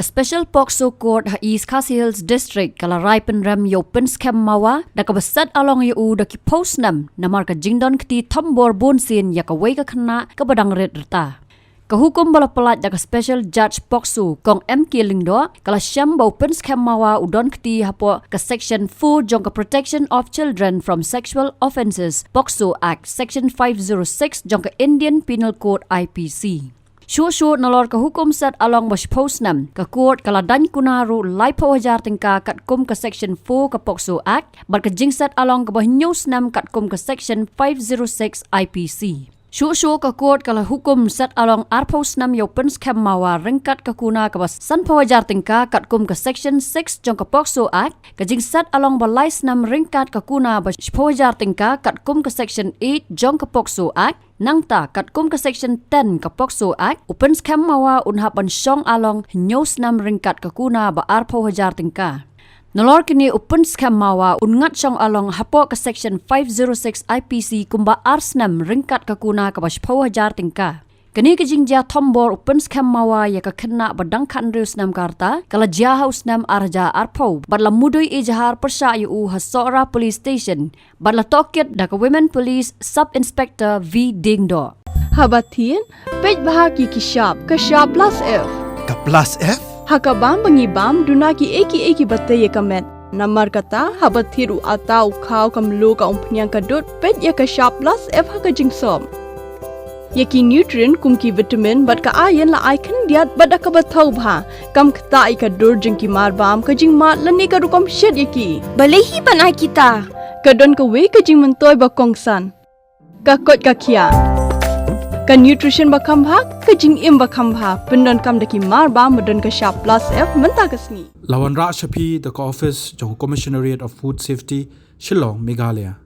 ka special POCSO court ha East Khasi Hills district kala rai penrem yo Pynskhem Mawa da ka basat along yu da ki Snem na mar ka Kyndon kti thambor bonsin ya ka wei ka khna ka badang red rta ka hukum bala pelat da ka special judge POCSO kong MK Lingdo kala syam bau Pynskhem Mawa udon kti hapo ka section 4 jong ka protection of children from sexual offences POCSO Act section 506 jong ka Indian Penal Code IPC. Shur nalor ka hukum set along bas Snem ka court kala dan kunaru lai pawajar tingka kat kum ka section 4 ka POCSO Act bar ka jing set along ka bah Snem kat kum ka section 506 IPC. Shur ka court kala hukum set along Snem yo Pynskhem Mawa ringkat ka kuna ka bas san pawajar tingka kat kum ka section 6 jong ka POCSO Act ka jing set along balai Snem ringkat ka kuna bas pawajar tingka kat kum ka section 8 jong ka POCSO Act nangta kat kum ka section 10 ka POCSO Act Pynskhem Mawa unhapan Shong along Snem ringkat ka kuna ba arpo hajar tingka. Nalor kini Pynskhem Mawa Ngat Shong along hapo ka section 506 IPC kumba Snem ringkat ka kuna ka bas hajar tingka. Kini kejingja tombor Pynskhem Mawa ya ka kena badang kan Snem karta kala jahau Snem arja arpo badla mudui ijahar persya yu hasora police station badla tokit da ka women police sub inspector V Dingdo. Habatin pej bahaki ki shop ka shop plus F Ka plus F? hakabam bangibam dunaki eki batte ye kamet namar kata habathiru atau khau kamlu ka umpnyang kadut pej ya ka shop plus F haka jingsom Yaki nutrient kumki vitamin bat ka iron la icon diat bat ka bathau bha kam khta ka dur jingki mar bam ka jing mat lani ka rukom shed yaki Balehi panai kita. ka don ka we ka jing mentoy ba kongsan ka kot ka khia ka nutrition ba kham bha ka jing im ba kham bha pendon kam daki mar bam don ka sharp plus F menta kasni Lawan Ra Shapi the office jong Commissionariat of Food Safety Shillong Meghalaya